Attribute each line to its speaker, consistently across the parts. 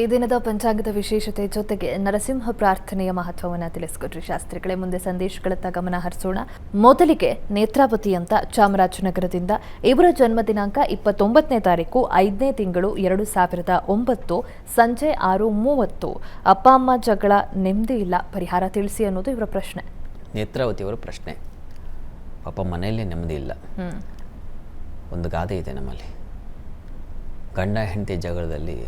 Speaker 1: ಈ ದಿನದ ಪಂಚಾಂಗದ ವಿಶೇಷತೆ ಜೊತೆಗೆ ನರಸಿಂಹ ಪ್ರಾರ್ಥನೆಯ ಮಹತ್ವವನ್ನು ತಿಳಿಸಿಕೊಟ್ರಿ ಶಾಸ್ತ್ರಿಗಳೇ. ಮುಂದೆ ಸಂದೇಶಗಳತ್ತ ಗಮನ ಹರಿಸೋಣ. ಮೊದಲಿಗೆ ನೇತ್ರಾವತಿ ಅಂತ ಚಾಮರಾಜನಗರದಿಂದ ಇವರ ಜನ್ಮ ದಿನಾಂಕ 29ನೇ ತಾರೀಕು 5ನೇ ತಿಂಗಳು 2009 ಸಂಜೆ 6:30. ಅಪ್ಪ ಅಮ್ಮ ಜಗಳ, ನೆಮ್ಮದಿ ಇಲ್ಲ, ಪರಿಹಾರ ತಿಳಿಸಿ ಅನ್ನೋದು ಇವರ ಪ್ರಶ್ನೆ.
Speaker 2: ನೇತ್ರಾವತಿಯವರ ಪ್ರಶ್ನೆ. ಪಾಪ ಮನೆಯಲ್ಲಿ ನೆಮ್ಮದಿ ಇಲ್ಲ. ಒಂದು ಗಾದೆ ಇದೆ ನಮ್ಮಲ್ಲಿ, ಗಂಡ ಹೆಂಡತಿ ಜಗಳದಲ್ಲಿ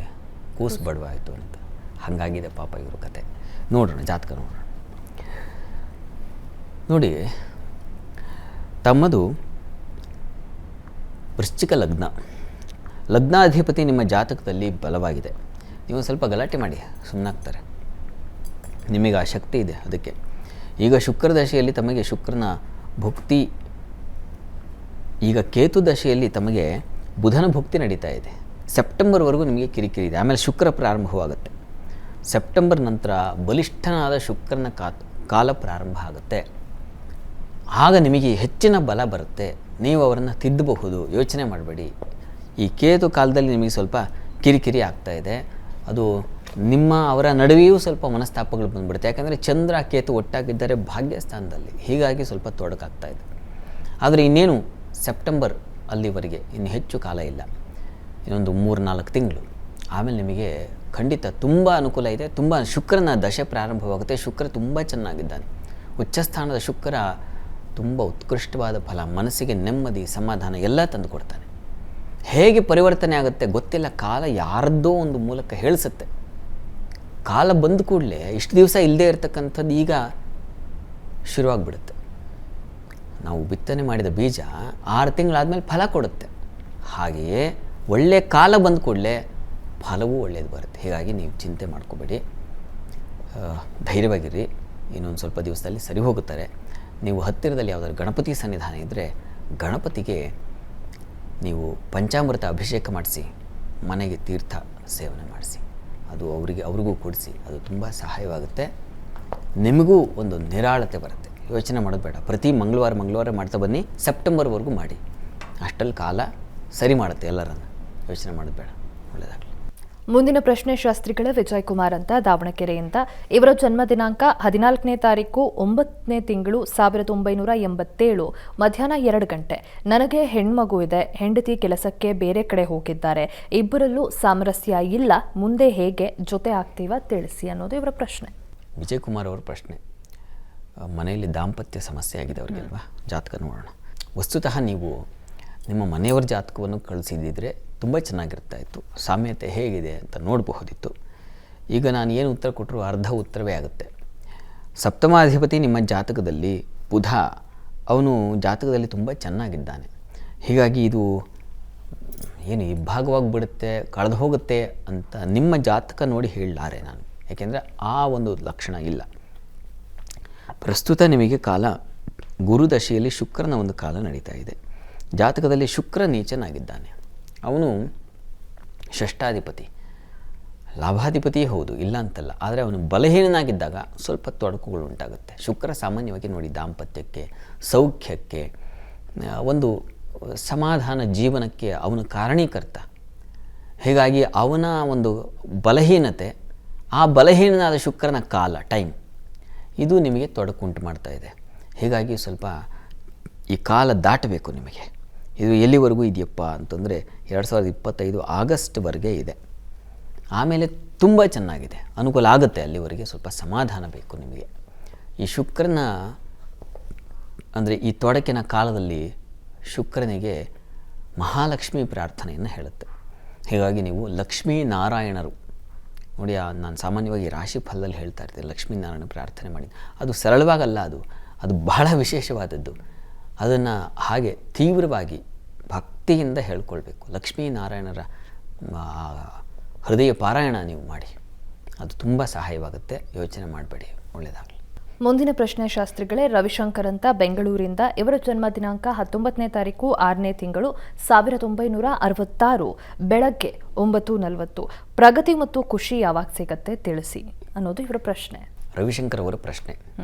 Speaker 2: ಕೂಸು ಬಡವಾಯಿತು ಅಂತ. ಹಾಗಾಗಿದೆ ಪಾಪ ಇವ್ರ ಕತೆ. ನೋಡೋಣ, ಜಾತಕ ನೋಡೋಣ. ನೋಡಿ, ತಮ್ಮದು ವೃಶ್ಚಿಕ ಲಗ್ನ. ಲಗ್ನಾಧಿಪತಿ ನಿಮ್ಮ ಜಾತಕದಲ್ಲಿ ಬಲವಾಗಿದೆ. ನೀವು ಸ್ವಲ್ಪ ಗಲಾಟೆ ಮಾಡಿ ಸುಮ್ಮನಾಗ್ತಾರೆ. ನಿಮಗೆ ಆ ಶಕ್ತಿ ಇದೆ. ಅದಕ್ಕೆ ಈಗ ಶುಕ್ರ ದಶೆಯಲ್ಲಿ ತಮಗೆ ಶುಕ್ರನ ಭುಕ್ತಿ, ಈಗ ಕೇತು ದಶೆಯಲ್ಲಿ ತಮಗೆ ಬುಧನ ಭುಕ್ತಿ ನಡೀತಾ ಇದೆ. ಸೆಪ್ಟೆಂಬರ್ವರೆಗೂ ನಿಮಗೆ ಕಿರಿಕಿರಿ ಇದೆ. ಆಮೇಲೆ ಶುಕ್ರ ಪ್ರಾರಂಭವಾಗುತ್ತೆ. ಸೆಪ್ಟೆಂಬರ್ ನಂತರ ಬಲಿಷ್ಠನಾದ ಶುಕ್ರನ ಕಾಲ ಪ್ರಾರಂಭ ಆಗುತ್ತೆ. ಆಗ ನಿಮಗೆ ಹೆಚ್ಚಿನ ಬಲ ಬರುತ್ತೆ. ನೀವು ಅವರನ್ನು ತಿದ್ದಬಹುದು, ಯೋಚನೆ ಮಾಡಬೇಡಿ. ಈ ಕೇತು ಕಾಲದಲ್ಲಿ ನಿಮಗೆ ಸ್ವಲ್ಪ ಕಿರಿಕಿರಿ ಆಗ್ತಾ ಇದೆ. ಅದು ಅವರ ನಡುವೆಯೂ ಸ್ವಲ್ಪ ಮನಸ್ತಾಪಗಳು ಬಂದುಬಿಡುತ್ತೆ. ಯಾಕಂದರೆ ಚಂದ್ರ ಕೇತು ಒಟ್ಟಾಗಿದ್ದಾರೆ ಭಾಗ್ಯಸ್ಥಾನದಲ್ಲಿ. ಹೀಗಾಗಿ ಸ್ವಲ್ಪ ತೊಡಕಾಗ್ತಾ ಇದೆ. ಆದರೆ ಇನ್ನೇನು ಸೆಪ್ಟೆಂಬರ್ ಅಲ್ಲಿವರೆಗೆ ಇನ್ನು ಹೆಚ್ಚು ಕಾಲ ಇಲ್ಲ, ಇನ್ನೊಂದು 3-4 ತಿಂಗಳು. ಆಮೇಲೆ ನಿಮಗೆ ಖಂಡಿತ ತುಂಬ ಅನುಕೂಲ ಇದೆ. ತುಂಬ ಶುಕ್ರನ ದಶೆ ಪ್ರಾರಂಭವಾಗುತ್ತೆ. ಶುಕ್ರ ತುಂಬ ಚೆನ್ನಾಗಿದ್ದಾನೆ. ಉಚ್ಚಸ್ಥಾನದ ಶುಕ್ರ ತುಂಬ ಉತ್ಕೃಷ್ಟವಾದ ಫಲ, ಮನಸ್ಸಿಗೆ ನೆಮ್ಮದಿ, ಸಮಾಧಾನ ಎಲ್ಲ ತಂದು ಕೊಡ್ತಾನೆ. ಹೇಗೆ ಪರಿವರ್ತನೆ ಆಗುತ್ತೆ ಗೊತ್ತಿಲ್ಲ. ಕಾಲ ಯಾರದ್ದೋ ಒಂದು ಮೂಲಕ ಹೇಳಿಸುತ್ತೆ. ಕಾಲ ಬಂದ ಕೂಡಲೇ ಇಷ್ಟು ದಿವಸ ಇಲ್ಲದೆ ಇರತಕ್ಕಂಥದ್ದು ಈಗ ಶುರುವಾಗ್ಬಿಡುತ್ತೆ. ನಾವು ಬಿತ್ತನೆ ಮಾಡಿದ ಬೀಜ 6 ತಿಂಗಳಾದಮೇಲೆ ಫಲ ಕೊಡುತ್ತೆ. ಹಾಗೆಯೇ ಒಳ್ಳೆಯ ಕಾಲ ಬಂದ ಕೂಡಲೇ ಫಲವೂ ಒಳ್ಳೆಯದು ಬರುತ್ತೆ. ಹೀಗಾಗಿ ನೀವು ಚಿಂತೆ ಮಾಡ್ಕೋಬೇಡಿ, ಧೈರ್ಯವಾಗಿರಿ. ಇನ್ನೊಂದು ಸ್ವಲ್ಪ ದಿವಸದಲ್ಲಿ ಸರಿ ಹೋಗುತ್ತಾರೆ. ನೀವು ಹತ್ತಿರದಲ್ಲಿ ಯಾವುದಾದ್ರು ಗಣಪತಿ ಸನ್ನಿಧಾನ ಇದ್ದರೆ ಗಣಪತಿಗೆ ನೀವು ಪಂಚಾಮೃತ ಅಭಿಷೇಕ ಮಾಡಿಸಿ, ಮನೆಗೆ ತೀರ್ಥ ಸೇವನೆ ಮಾಡಿಸಿ, ಅದು ಅವ್ರಿಗೂ ಕೊಡಿಸಿ. ಅದು ತುಂಬ ಸಹಾಯವಾಗುತ್ತೆ. ನಿಮಗೂ ಒಂದು ನಿರಾಳತೆ ಬರುತ್ತೆ. ಯೋಚನೆ ಮಾಡೋದು ಬೇಡ. ಪ್ರತಿ ಮಂಗಳವಾರ ಮಾಡ್ತಾ ಬನ್ನಿ. ಸೆಪ್ಟೆಂಬರ್ವರೆಗೂ ಮಾಡಿ. ಅಷ್ಟಲ್ಲಿ ಕಾಲ ಸರಿ ಮಾಡುತ್ತೆ ಎಲ್ಲರನ್ನು. ಯೋಚನೆ ಮಾಡೋದು ಬೇಡ. ಒಳ್ಳೆಯದಾಗಲಿ.
Speaker 1: ಮುಂದಿನ ಪ್ರಶ್ನೆ ಶಾಸ್ತ್ರಿಗಳ ವಿಜಯ್ ಕುಮಾರ್ ಅಂತ ದಾವಣಗೆರೆಯಿಂದ. ಇವರ ಜನ್ಮ ದಿನಾಂಕ 14ನೇ ತಾರೀಕು 9ನೇ ತಿಂಗಳು 1987 ಮಧ್ಯಾಹ್ನ 2 ಗಂಟೆ. ನನಗೆ ಹೆಣ್ಮಗು ಇದೆ. ಹೆಂಡತಿ ಕೆಲಸಕ್ಕೆ ಬೇರೆ ಕಡೆ ಹೋಗಿದ್ದಾರೆ. ಇಬ್ಬರಲ್ಲೂ ಸಾಮರಸ್ಯ ಇಲ್ಲ. ಮುಂದೆ ಹೇಗೆ ಜೊತೆ ಆಗ್ತೀವ ತಿಳಿಸಿ ಅನ್ನೋದು ಇವರ ಪ್ರಶ್ನೆ.
Speaker 2: ವಿಜಯ್ ಕುಮಾರ್ ಅವರ ಪ್ರಶ್ನೆ. ಮನೆಯಲ್ಲಿ ದಾಂಪತ್ಯ ಸಮಸ್ಯೆ ಆಗಿದೆ ಅವ್ರಿಗೆಲ್ವಾ? ಜಾತಕ ನೋಡೋಣ. ವಸ್ತುತಃ ನೀವು ನಿಮ್ಮ ಮನೆಯವರ ಜಾತಕವನ್ನು ಕಳಿಸಿದ್ದಿದ್ರೆ ತುಂಬ ಚೆನ್ನಾಗಿರ್ತಾ ಇತ್ತು. ಸಾಮ್ಯತೆ ಹೇಗಿದೆ ಅಂತ ನೋಡಬಹುದಿತ್ತು. ಈಗ ನಾನು ಏನು ಉತ್ತರ ಕೊಟ್ಟರು ಅರ್ಧ ಉತ್ತರವೇ ಆಗುತ್ತೆ. ಸಪ್ತಮಾಧಿಪತಿ ನಿಮ್ಮ ಜಾತಕದಲ್ಲಿ ಬುಧ, ಅವನು ಜಾತಕದಲ್ಲಿ ತುಂಬ ಚೆನ್ನಾಗಿದ್ದಾನೆ. ಹೀಗಾಗಿ ಇದು ಏನು ಇಬ್ಬಾಗವಾಗಿಬಿಡುತ್ತೆ, ಕಳೆದು ಹೋಗುತ್ತೆ ಅಂತ ನಿಮ್ಮ ಜಾತಕ ನೋಡಿ ಹೇಳಲಾರೆ ನಾನು. ಯಾಕೆಂದರೆ ಆ ಒಂದು ಲಕ್ಷಣ ಇಲ್ಲ. ಪ್ರಸ್ತುತ ನಿಮಗೆ ಕಾಲ ಗುರುದಶೆಯಲ್ಲಿ ಶುಕ್ರನ ಒಂದು ಕಾಲ ನಡೀತಾ ಇದೆ. ಜಾತಕದಲ್ಲಿ ಶುಕ್ರ ನೀಚನಾಗಿದ್ದಾನೆ. ಅವನು ಷಷ್ಠಾಧಿಪತಿ, ಲಾಭಾಧಿಪತಿಯೇ ಹೌದು, ಇಲ್ಲ ಅಂತಲ್ಲ. ಆದರೆ ಅವನು ಬಲಹೀನನಾಗಿದ್ದಾಗ ಸ್ವಲ್ಪ ತೊಡಕುಗಳು ಉಂಟಾಗುತ್ತೆ. ಶುಕ್ರ ಸಾಮಾನ್ಯವಾಗಿ ನೋಡಿ ದಾಂಪತ್ಯಕ್ಕೆ, ಸೌಖ್ಯಕ್ಕೆ, ಒಂದು ಸಮಾಧಾನ ಜೀವನಕ್ಕೆ ಅವನು ಕಾರಣೀಕರ್ತ. ಹೀಗಾಗಿ ಅವನ ಒಂದು ಬಲಹೀನತೆ, ಆ ಬಲಹೀನನಾದ ಶುಕ್ರನ ಕಾಲ ಟೈಮ್, ಇದು ನಿಮಗೆ ತೊಡಕುಂಟು ಮಾಡ್ತಾ ಇದೆ. ಹೀಗಾಗಿ ಸ್ವಲ್ಪ ಈ ಕಾಲ ದಾಟಬೇಕು ನಿಮಗೆ. ಇದು ಎಲ್ಲಿವರೆಗೂ ಇದೆಯಪ್ಪ ಅಂತಂದರೆ 2025 ಆಗಸ್ಟ್ವರೆಗೆ ಇದೆ. ಆಮೇಲೆ ತುಂಬ ಚೆನ್ನಾಗಿದೆ, ಅನುಕೂಲ ಆಗುತ್ತೆ. ಅಲ್ಲಿವರೆಗೆ ಸ್ವಲ್ಪ ಸಮಾಧಾನ ಬೇಕು ನಿಮಗೆ. ಈ ಶುಕ್ರನ ಅಂದರೆ ಈ ತೊಡಕಿನ ಕಾಲದಲ್ಲಿ ಶುಕ್ರನಿಗೆ ಮಹಾಲಕ್ಷ್ಮಿ ಪ್ರಾರ್ಥನೆಯನ್ನು ಹೇಳುತ್ತೆ. ಹೀಗಾಗಿ ನೀವು ಲಕ್ಷ್ಮೀನಾರಾಯಣರು ನೋಡಿ, ನಾನು ಸಾಮಾನ್ಯವಾಗಿ ರಾಶಿ ಫಲದಲ್ಲಿ ಹೇಳ್ತಾ ಇರ್ತೀನಿ, ಲಕ್ಷ್ಮೀನಾರಾಯಣ ಪ್ರಾರ್ಥನೆ ಮಾಡಿ. ಅದು ಸರಳವಾಗಲ್ಲ, ಅದು ಬಹಳ ವಿಶೇಷವಾದದ್ದು. ಅದನ್ನು ಹಾಗೆ ತೀವ್ರವಾಗಿ ಭಕ್ತಿಯಿಂದ ಹೇಳ್ಕೊಳ್ಬೇಕು. ಲಕ್ಷ್ಮೀನಾರಾಯಣರ ಹೃದಯ ಪಾರಾಯಣ ನೀವು ಮಾಡಿ, ಅದು ತುಂಬ ಸಹಾಯವಾಗುತ್ತೆ. ಯೋಚನೆ ಮಾಡಬೇಡಿ. ಒಳ್ಳೆಯದಾಗಲಿ.
Speaker 1: ಮುಂದಿನ ಪ್ರಶ್ನೆ ಶಾಸ್ತ್ರಿಗಳೇ. ರವಿಶಂಕರ್ ಅಂತ ಬೆಂಗಳೂರಿಂದ. ಇವರ ಜನ್ಮ ದಿನಾಂಕ 19ನೇ ತಾರೀಕು 6ನೇ ತಿಂಗಳು 1966 ಬೆಳಗ್ಗೆ 9:40. ಪ್ರಗತಿ ಮತ್ತು ಖುಷಿ ಯಾವಾಗ ಸಿಗತ್ತೆ ತಿಳಿಸಿ ಅನ್ನೋದು ಇವರ ಪ್ರಶ್ನೆ.
Speaker 2: ರವಿಶಂಕರ್ ಅವರ ಪ್ರಶ್ನೆ.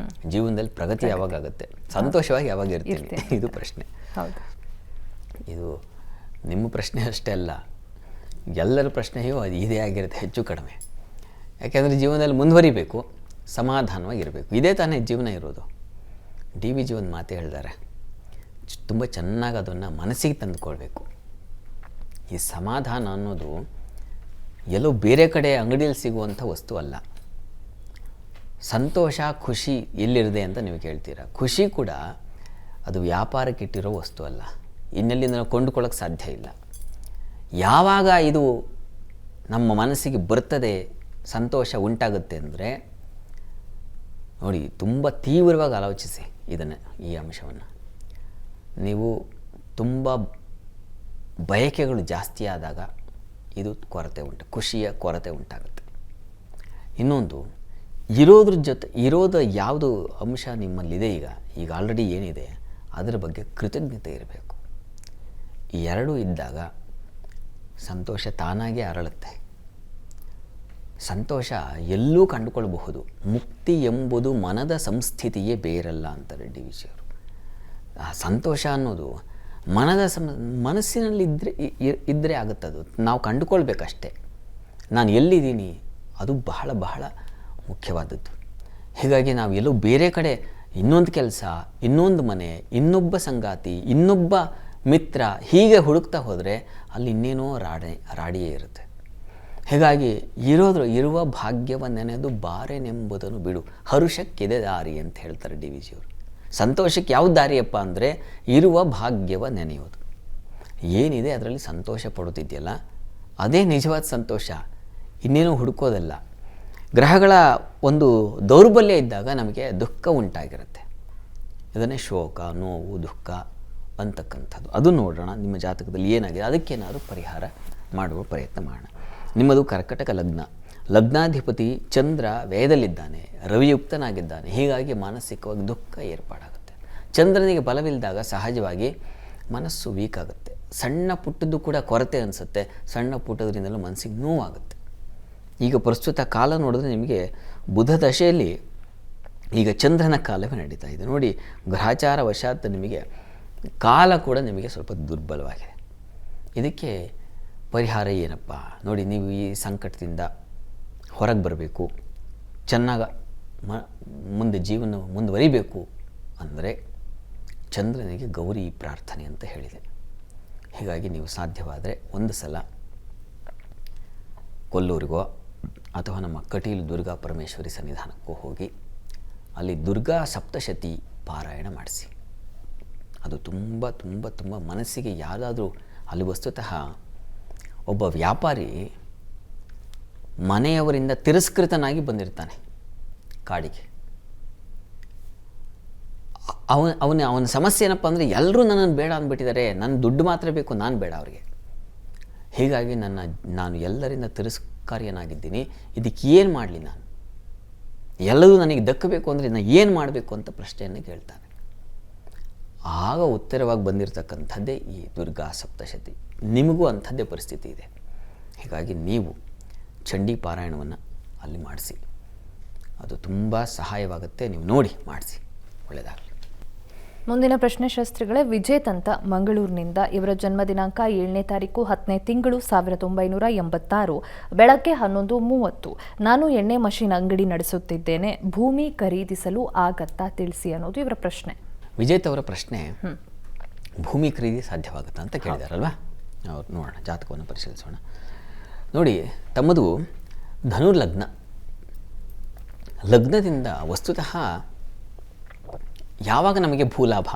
Speaker 2: ಜೀವನದಲ್ಲಿ ಪ್ರಗತಿ ಯಾವಾಗ ಆಗುತ್ತೆ, ಸಂತೋಷವಾಗಿ ಯಾವಾಗ ಇರ್ತೀವಿ, ಇದು ಪ್ರಶ್ನೆ.
Speaker 1: ಹೌದು,
Speaker 2: ಇದು ನಿಮ್ಮ ಪ್ರಶ್ನೆ ಅಷ್ಟೇ ಅಲ್ಲ, ಎಲ್ಲರ ಪ್ರಶ್ನೆಯೂ ಅದು ಇದೇ ಆಗಿರುತ್ತೆ ಹೆಚ್ಚು ಕಡಿಮೆ. ಯಾಕೆಂದರೆ ಜೀವನದಲ್ಲಿ ಮುಂದುವರಿಬೇಕು, ಸಮಾಧಾನವಾಗಿರಬೇಕು. ಇದೇ ತಾನೇ ಜೀವನ ಇರೋದು. ಡಿ ವಿ ಜಿ ಒಂದು ಮಾತು ಹೇಳಿದ್ದಾರೆ, ತುಂಬ ಚೆನ್ನಾಗಿ ಅದನ್ನು ಮನಸ್ಸಿಗೆ ತಂದುಕೊಳ್ಬೇಕು. ಈ ಸಮಾಧಾನ ಅನ್ನೋದು ಎಲ್ಲೋ ಬೇರೆ ಕಡೆ ಅಂಗಡಿಯಲ್ಲಿ ಸಿಗುವಂಥ ವಸ್ತು ಅಲ್ಲ. ಸಂತೋಷ, ಖುಷಿ ಎಲ್ಲಿರಿದೆ ಅಂತ ನೀವು ಕೇಳ್ತೀರಾ. ಖುಷಿ ಕೂಡ ಅದು ವ್ಯಾಪಾರಕ್ಕಿಟ್ಟಿರೋ ವಸ್ತು ಅಲ್ಲ, ಇನ್ನೆಲ್ಲಿಂದ ನಾವು ಕೊಂಡುಕೊಳ್ಳೋಕ್ಕೆ ಸಾಧ್ಯ ಇಲ್ಲ. ಯಾವಾಗ ಇದು ನಮ್ಮ ಮನಸ್ಸಿಗೆ ಬರ್ತದೆ, ಸಂತೋಷ ಉಂಟಾಗುತ್ತೆ ಅಂದರೆ ನೋಡಿ, ತುಂಬ ತೀವ್ರವಾಗಿ ಆಲೋಚಿಸಿ ಇದನ್ನು, ಈ ಅಂಶವನ್ನು. ನೀವು ತುಂಬ ಬಯಕೆಗಳು ಜಾಸ್ತಿ ಆದಾಗ ಇದು ಕೊರತೆ ಖುಷಿಯ ಕೊರತೆ ಉಂಟಾಗುತ್ತೆ. ಇನ್ನೊಂದು, ಇರೋದು ಯಾವುದು ಅಂಶ ನಿಮ್ಮಲ್ಲಿದೆ, ಈಗ ಆಲ್ರೆಡಿ ಏನಿದೆ ಅದರ ಬಗ್ಗೆ ಕೃತಜ್ಞತೆ ಇರಬೇಕು. ಈ ಎರಡೂ ಇದ್ದಾಗ ಸಂತೋಷ ತಾನಾಗೇ ಅರಳುತ್ತೆ. ಸಂತೋಷ ಎಲ್ಲೂ ಕಂಡುಕೊಳ್ಳಬಹುದು. ಮುಕ್ತಿ ಎಂಬುದು ಮನದ ಸಂಸ್ಥಿತಿಯೇ ಬೇರಲ್ಲ ಅಂತಾರೆ ಡಿ ವಿ ಜಿಯವರು. ಆ ಸಂತೋಷ ಅನ್ನೋದು ಮನಸ್ಸಿನಲ್ಲಿ ಇದ್ದರೆ ಆಗುತ್ತದು. ನಾವು ಕಂಡುಕೊಳ್ಬೇಕಷ್ಟೇ. ನಾನು ಎಲ್ಲಿದ್ದೀನಿ ಅದು ಬಹಳ ಬಹಳ ಮುಖ್ಯವಾದದ್ದು. ಹೀಗಾಗಿ ನಾವು ಎಲ್ಲೋ ಬೇರೆ ಕಡೆ ಇನ್ನೊಂದು ಕೆಲಸ, ಇನ್ನೊಂದು ಮನೆ, ಇನ್ನೊಬ್ಬ ಸಂಗಾತಿ, ಇನ್ನೊಬ್ಬ ಮಿತ್ರ ಹೀಗೆ ಹುಡುಕ್ತಾ ಹೋದರೆ ಅಲ್ಲಿ ಇನ್ನೇನೋ ರಾಡಿಯೇ ಇರುತ್ತೆ. ಹೀಗಾಗಿ ಇರುವ ಭಾಗ್ಯವನ್ನೆನೆದು ಬಾರೆನೆಂಬುದನ್ನು ಬಿಡು, ಹರುಷಕ್ಕಿದೆ ದಾರಿ ಅಂತ ಹೇಳ್ತಾರೆ ಡಿ ವಿ ಜಿಯವರು. ಸಂತೋಷಕ್ಕೆ ಯಾವ ದಾರಿಯಪ್ಪ ಅಂದರೆ ಇರುವ ಭಾಗ್ಯವ ನೆನೆಯೋದು. ಏನಿದೆ ಅದರಲ್ಲಿ ಸಂತೋಷ ಪಡುತ್ತಿದೆಯಲ್ಲ, ಅದೇ ನಿಜವಾದ ಸಂತೋಷ, ಇನ್ನೇನು ಹುಡುಕೋದಲ್ಲ. ಗ್ರಹಗಳ ಒಂದು ದೌರ್ಬಲ್ಯ ಇದ್ದಾಗ ನಮಗೆ ದುಃಖ ಉಂಟಾಗಿರುತ್ತೆ. ಇದನ್ನೇ ಶೋಕ, ನೋವು, ದುಃಖ ಅಂತಕ್ಕಂಥದ್ದು. ಅದು ನೋಡೋಣ ನಿಮ್ಮ ಜಾತಕದಲ್ಲಿ ಏನಾಗಿದೆ, ಅದಕ್ಕೇನಾದರೂ ಪರಿಹಾರ ಮಾಡುವ ಪ್ರಯತ್ನ ಮಾಡೋಣ. ನಿಮ್ಮದು ಕರ್ಕಟಕ ಲಗ್ನ, ಲಗ್ನಾಧಿಪತಿ ಚಂದ್ರ ವ್ಯಯದಲ್ಲಿದ್ದಾನೆ, ರವಿಯುಕ್ತನಾಗಿದ್ದಾನೆ. ಹೀಗಾಗಿ ಮಾನಸಿಕವಾಗಿ ದುಃಖ ಏರ್ಪಾಡಾಗುತ್ತೆ. ಚಂದ್ರನಿಗೆ ಬಲವಿಲ್ಲದಾಗ ಸಹಜವಾಗಿ ಮನಸ್ಸು ವೀಕ್ ಆಗುತ್ತೆ. ಸಣ್ಣ ಪುಟ್ಟದ್ದು ಕೂಡ ಕೊರತೆ ಅನಿಸುತ್ತೆ. ಸಣ್ಣ ಪುಟ್ಟದ್ರಿಂದಲೂ ಮನಸ್ಸಿಗೆ ನೋವಾಗುತ್ತೆ. ಈಗ ಪ್ರಸ್ತುತ ಕಾಲ ನೋಡಿದ್ರೆ ನಿಮಗೆ ಬುಧ ದಶೆಯಲ್ಲಿ ಈಗ ಚಂದ್ರನ ಕಾಲವೇ ನಡೀತಾ ಇದೆ. ನೋಡಿ, ಗ್ರಹಚಾರ ವಶಾತ್ ನಿಮಗೆ ಕಾಲ ಕೂಡ ನಿಮಗೆ ಸ್ವಲ್ಪ ದುರ್ಬಲವಾಗಿದೆ. ಇದಕ್ಕೆ ಪರಿಹಾರ ಏನಪ್ಪ ನೋಡಿ, ನೀವು ಈ ಸಂಕಟದಿಂದ ಹೊರಗೆ ಬರಬೇಕು, ಚೆನ್ನಾಗಿ ಮುಂದೆ ಜೀವನ ಮುಂದುವರಿಬೇಕು ಅಂದರೆ ಚಂದ್ರನಿಗೆ ಗೌರಿ ಪ್ರಾರ್ಥನೆ ಅಂತ ಹೇಳಿದೆ. ಹೀಗಾಗಿ ನೀವು ಸಾಧ್ಯವಾದರೆ ಒಂದು ಸಲ ಕೊಲ್ಲೂರಿಗೋ ಅಥವಾ ನಮ್ಮ ಕಟೀಲು ದುರ್ಗಾ ಪರಮೇಶ್ವರಿ ಸನ್ನಿಧಾನಕ್ಕೂ ಹೋಗಿ ಅಲ್ಲಿ ದುರ್ಗಾ ಸಪ್ತಶತಿ ಪಾರಾಯಣ ಮಾಡಿಸಿ. ಅದು ತುಂಬ ತುಂಬ ತುಂಬ ಮನಸ್ಸಿಗೆ ಯಾವುದಾದ್ರೂ ಅಲ್ಲಿ ವಸ್ತುತಃ ಒಬ್ಬ ವ್ಯಾಪಾರಿ ಮನೆಯವರಿಂದ ತಿರಸ್ಕೃತನಾಗಿ ಬಂದಿರ್ತಾನೆ ಕಾಡಿಗೆ. ಅವನ ಸಮಸ್ಯೆ ಏನಪ್ಪ ಅಂದರೆ ಎಲ್ಲರೂ ನನ್ನನ್ನು ಬೇಡ ಅಂದ್ಬಿಟ್ಟಿದ್ದಾರೆ, ನನ್ನ ದುಡ್ಡು ಮಾತ್ರ ಬೇಕು, ನಾನು ಬೇಡ ಅವರಿಗೆ. ಹೀಗಾಗಿ ನಾನು ಎಲ್ಲರಿಂದ ತಿರಸ್ಕಾರ್ಯನಾಗಿದ್ದೀನಿ, ಇದಕ್ಕೆ ಏನು ಮಾಡಲಿ, ನಾನು ಎಲ್ಲದೂ ನನಗೆ ದಕ್ಕಬೇಕು ಅಂದರೆ ನಾನು ಏನು ಮಾಡಬೇಕು ಅಂತ ಪ್ರಶ್ನೆಯನ್ನು ಕೇಳ್ತಾನೆ. ಆಗ ಉತ್ತರವಾಗಿ ಬಂದಿರತಕ್ಕಂಥದ್ದೇ ಈ ದುರ್ಗಾ ಸಪ್ತಶತಿ. ನಿಮಗೂ ಅಂಥದ್ದೇ ಪರಿಸ್ಥಿತಿ ಇದೆ. ಹೀಗಾಗಿ ನೀವು ಚಂಡಿ ಪಾರಾಯಣವನ್ನು ಅಲ್ಲಿ ಮಾಡಿಸಿ, ಅದು ತುಂಬ ಸಹಾಯವಾಗುತ್ತೆ. ನೀವು ನೋಡಿ ಮಾಡಿಸಿ, ಒಳ್ಳೆಯದಾಗಲಿ.
Speaker 1: ಮುಂದಿನ ಪ್ರಶ್ನೆ ಶಾಸ್ತ್ರಿಗಳೇ, ವಿಜೇತ್ ಅಂತ ಮಂಗಳೂರಿನಿಂದ. ಇವರ ಜನ್ಮ ದಿನಾಂಕ 7ನೇ ತಾರೀಕು 10ನೇ ತಿಂಗಳು 1986 ಬೆಳಗ್ಗೆ 11:30. ನಾನು ಎಣ್ಣೆ ಮಷೀನ್ ಅಂಗಡಿ ನಡೆಸುತ್ತಿದ್ದೇನೆ, ಭೂಮಿ ಖರೀದಿಸಲು ಆಗತ್ತಾ ತಿಳಿಸಿ ಅನ್ನೋದು ಇವರ ಪ್ರಶ್ನೆ.
Speaker 2: ವಿಜೇತ್ ಅವರ ಪ್ರಶ್ನೆ, ಭೂಮಿ ಖರೀದಿ ಸಾಧ್ಯವಾಗುತ್ತಾ ಅಂತ ಕೇಳಿದಾರಲ್ವಾ? ಅವ್ರು ನೋಡೋಣ, ಜಾತಕವನ್ನು ಪರಿಶೀಲಿಸೋಣ. ನೋಡಿ, ತಮ್ಮದು ಧನುರ್ಲಗ್ನ. ಲಗ್ನದಿಂದ ವಸ್ತುತಃ ಯಾವಾಗ ನಮಗೆ ಭೂಲಾಭ?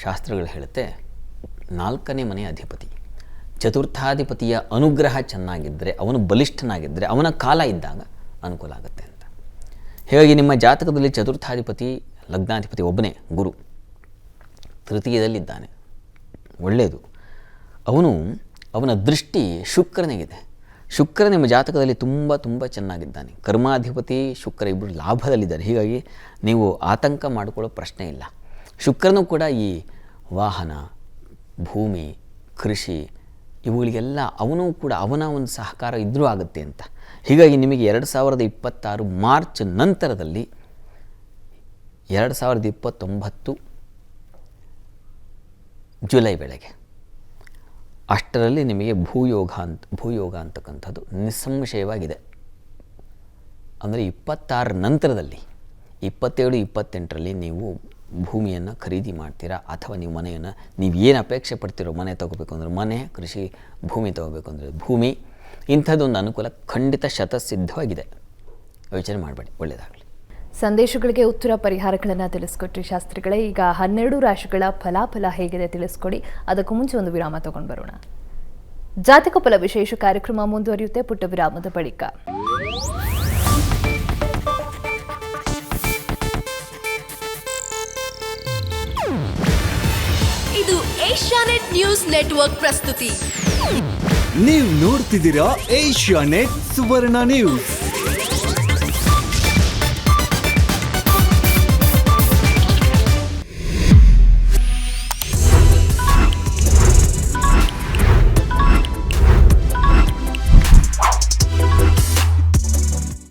Speaker 2: ಶಾಸ್ತ್ರಗಳು ಹೇಳುತ್ತೆ 4ನೇ ಮನೆಯ ಅಧಿಪತಿ, ಚತುರ್ಥಾಧಿಪತಿಯ ಅನುಗ್ರಹ ಚೆನ್ನಾಗಿದ್ದರೆ, ಅವನು ಬಲಿಷ್ಠನಾಗಿದ್ದರೆ, ಅವನ ಕಾಲ ಇದ್ದಾಗ ಅನುಕೂಲ ಆಗುತ್ತೆ ಅಂತ. ಹೀಗಾಗಿ ನಿಮ್ಮ ಜಾತಕದಲ್ಲಿ ಚತುರ್ಥಾಧಿಪತಿ ಲಗ್ನಾಧಿಪತಿ ಒಬ್ಬನೇ ಗುರು ತೃತೀಯದಲ್ಲಿದ್ದಾನೆ, ಒಳ್ಳೆಯದು. ಅವನ ದೃಷ್ಟಿ ಶುಕ್ರನಿಗಿದೆ. ಶುಕ್ರ ನಿಮ್ಮ ಜಾತಕದಲ್ಲಿ ತುಂಬ ತುಂಬ ಚೆನ್ನಾಗಿದ್ದಾನೆ. ಕರ್ಮಾಧಿಪತಿ ಶುಕ್ರ ಇಬ್ಬರು ಲಾಭದಲ್ಲಿದ್ದಾರೆ. ಹೀಗಾಗಿ ನೀವು ಆತಂಕ ಮಾಡಿಕೊಳ್ಳೋ ಪ್ರಶ್ನೆ ಇಲ್ಲ. ಶುಕ್ರನೂ ಕೂಡ ಈ ವಾಹನ, ಭೂಮಿ, ಕೃಷಿ ಇವುಗಳಿಗೆಲ್ಲ ಅವನೂ ಕೂಡ ಅವನ ಒಂದು ಸಹಕಾರ ಇದ್ದರೂ ಆಗುತ್ತೆ ಅಂತ. ಹೀಗಾಗಿ ನಿಮಗೆ 2026 ಮಾರ್ಚ್ ನಂತರದಲ್ಲಿ 2029 ಜುಲೈ ವೇಳೆಗೆ ಅಷ್ಟರಲ್ಲಿ ನಿಮಗೆ ಭೂಯೋಗ ಅಂತಕ್ಕಂಥದ್ದು ನಿಸ್ಸಂಶಯವಾಗಿದೆ. ಅಂದರೆ 26 ನಂತರದಲ್ಲಿ 27, 28ರಲ್ಲಿ ನೀವು ಭೂಮಿಯನ್ನು ಖರೀದಿ ಮಾಡ್ತೀರಾ, ಅಥವಾ ನೀವು ಮನೆಯನ್ನು ನೀವು ಏನು ಅಪೇಕ್ಷೆ ಪಡ್ತೀರೋ, ಮನೆ ತೊಗೋಬೇಕು ಅಂದರೆ ಮನೆ, ಕೃಷಿ ಭೂಮಿ ತೊಗೋಬೇಕು ಅಂದರೆ ಭೂಮಿ, ಇಂಥದ್ದೊಂದು ಅನುಕೂಲ ಖಂಡಿತ ಶತಸಿದ್ಧವಾಗಿದೆ. ಯೋಚನೆ ಮಾಡಬೇಡಿ, ಒಳ್ಳೆಯದಾಗಲಿ.
Speaker 1: ಸಂದೇಶಗಳಿಗೆ ಉತ್ತರ ಪರಿಹಾರಗಳನ್ನು ತಿಳಿಸ್ಕೊಟ್ರಿ ಶಾಸ್ತ್ರಿಗಳೇ. ಈಗ 12 ರಾಶಿಗಳ ಫಲಾಫಲ ಹೇಗಿದೆ ತಿಳಿಸ್ಕೊಡಿ. ಅದಕ್ಕೂ ಮುಂಚೆ ಒಂದು ವಿರಾಮ ತಗೊಂಡು ಬರೋಣ. ಜಾತಕ ಫಲ ವಿಶೇಷ ಕಾರ್ಯಕ್ರಮ ಮುಂದುವರಿಯುತ್ತೆ ಪುಟ್ಟ ವಿರಾಮದ ಬಳಿಕ.
Speaker 3: ಇದು ಏಷ್ಯಾನೆಟ್ ನ್ಯೂಸ್ ನೆಟ್ವರ್ಕ್ ಪ್ರಸ್ತುತಿ.
Speaker 4: ನೀವು ನೋಡ್ತಿದ್ದೀರಾ ಏಷ್ಯಾನೆಟ್ ಸುವರ್ಣ ನ್ಯೂಸ್.